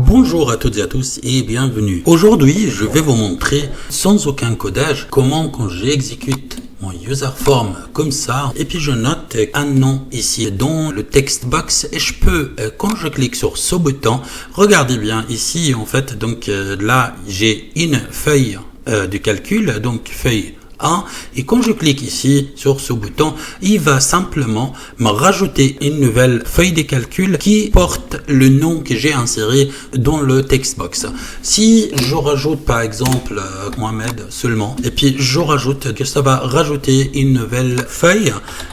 Bonjour à toutes et à tous et bienvenue. Aujourd'hui, je vais vous montrer sans aucun codage comment quand j'exécute mon user form comme ça et puis je note un nom ici dans le text box et je peux quand je clique sur ce bouton, regardez bien ici en fait donc là j'ai une feuille de calcul, donc feuille 1, et quand je clique ici sur ce bouton, il va simplement me rajouter une nouvelle feuille de calcul qui porte le nom que j'ai inséré dans le text box. Si je rajoute par exemple Mohamed seulement, et puis je rajoute que ça va rajouter une nouvelle feuille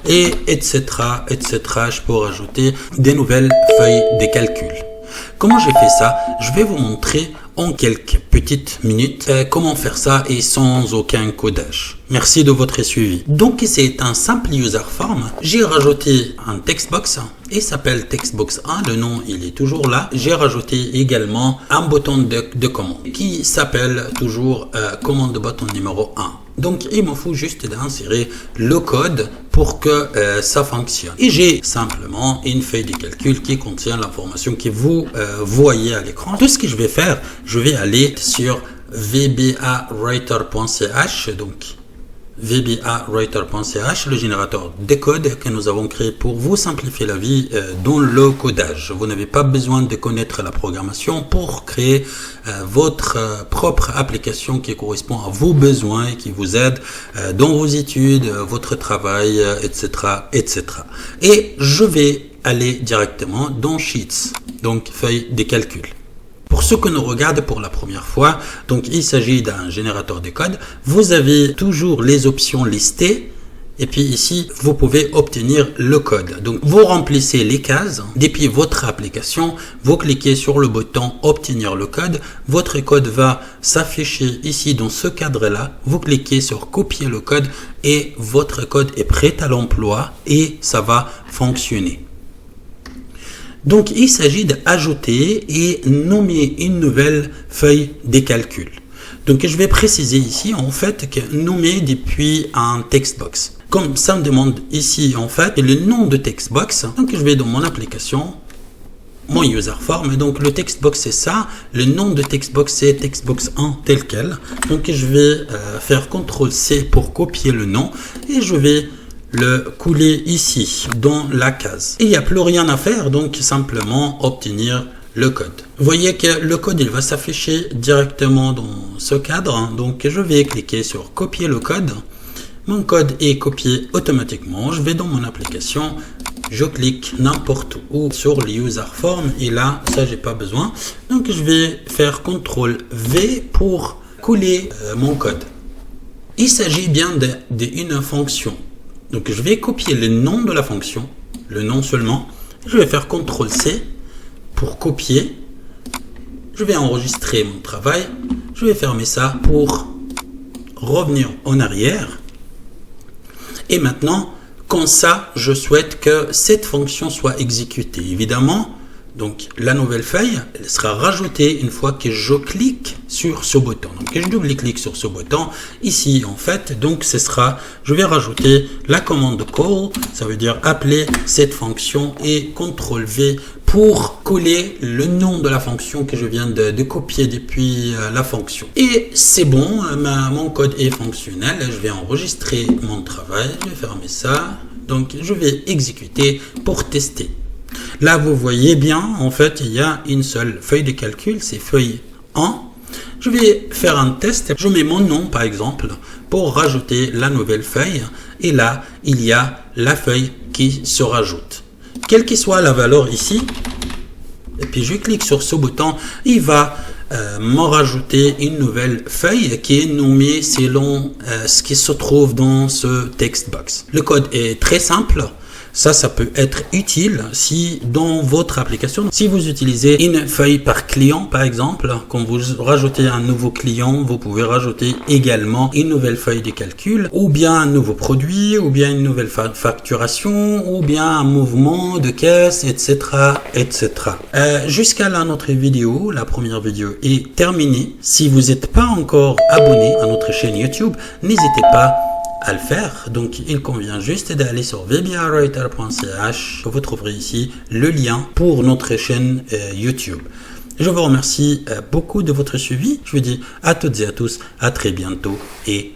et etc. Je peux rajouter des nouvelles feuilles de calcul. Comment j'ai fait ça? Je vais vous montrer en quelques petites minutes comment faire ça et sans aucun codage. Merci de votre suivi. Donc c'est un simple user form. J'ai rajouté un text box. Il s'appelle textbox 1. Le nom il est toujours là. J'ai rajouté également un bouton de commande qui s'appelle toujours commande button numéro 1. Donc il me faut juste d'insérer le code pour que ça fonctionne. Et j'ai simplement une feuille de calcul qui contient l'information que vous voyez à l'écran. Tout ce que je vais faire, je vais aller sur vbawriter.ch, donc vbawriter.ch, le générateur de code que nous avons créé pour vous simplifier la vie dans le codage. Vous n'avez pas besoin de connaître la programmation pour créer votre propre application qui correspond à vos besoins et qui vous aide dans vos études, votre travail, etc., etc. Et je vais aller directement dans Sheets, donc feuille de calcul. Pour ceux qui nous regardent pour la première fois, donc il s'agit d'un générateur de code. Vous avez toujours les options listées et puis ici, vous pouvez obtenir le code. Donc, vous remplissez les cases depuis votre application, vous cliquez sur le bouton obtenir le code. Votre code va s'afficher ici dans ce cadre-là. Vous cliquez sur copier le code et votre code est prêt à l'emploi et ça va fonctionner. Donc, il s'agit d'ajouter et nommer une nouvelle feuille de calcul. Donc, je vais préciser ici, en fait, que nommer depuis un text box. Comme ça me demande ici, en fait, le nom de text box. Donc, je vais dans mon application, mon user form. Et donc, le text box, c'est ça. Le nom de text box, c'est textbox 1 tel quel. Donc, je vais faire CTRL-C pour copier le nom et je vais le couler ici dans la case. Et il n'y a plus rien à faire, donc simplement obtenir le code. Vous voyez que le code il va s'afficher directement dans ce cadre. Donc je vais cliquer sur copier le code. Mon code est copié automatiquement. Je vais dans mon application, je clique n'importe où sur le user form et là ça j'ai pas besoin. Donc je vais faire CTRL-V pour couler mon code. Il s'agit bien d'une fonction. Donc, je vais copier le nom de la fonction, le nom seulement. Je vais faire CTRL-C pour copier. Je vais enregistrer mon travail. Je vais fermer ça pour revenir en arrière. Et maintenant, comme ça, je souhaite que cette fonction soit exécutée. Évidemment, donc la nouvelle feuille elle sera rajoutée une fois que je clique sur ce bouton. Donc je double-clique sur ce bouton ici en fait. Donc ce sera, je vais rajouter la commande call, ça veut dire appeler cette fonction et CTRL-V pour coller le nom de la fonction que je viens de copier depuis la fonction. Et c'est bon, mon code est fonctionnel. Je vais enregistrer mon travail, je vais fermer ça. Donc je vais exécuter pour tester. Là, vous voyez bien, en fait, il y a une seule feuille de calcul, c'est feuille 1. Je vais faire un test. Je mets mon nom, par exemple, pour rajouter la nouvelle feuille. Et là, il y a la feuille qui se rajoute. Quelle que soit la valeur ici, et puis je clique sur ce bouton, il va me rajouter une nouvelle feuille qui est nommée selon ce qui se trouve dans ce text box. Le code est très simple. Ça peut être utile si dans votre application, si vous utilisez une feuille par client, par exemple, quand vous rajoutez un nouveau client, vous pouvez rajouter également une nouvelle feuille de calcul, ou bien un nouveau produit, ou bien une nouvelle facturation, ou bien un mouvement de caisse, etc., etc. Jusqu'à là, notre vidéo, la première vidéo est terminée. Si vous n'êtes pas encore abonné à notre chaîne YouTube, n'hésitez pas à le faire. Donc il convient juste d'aller sur vbawriter.ch. Vous trouverez ici le lien pour notre chaîne YouTube. Je vous remercie beaucoup de votre suivi. Je vous dis à toutes et à tous, à très bientôt et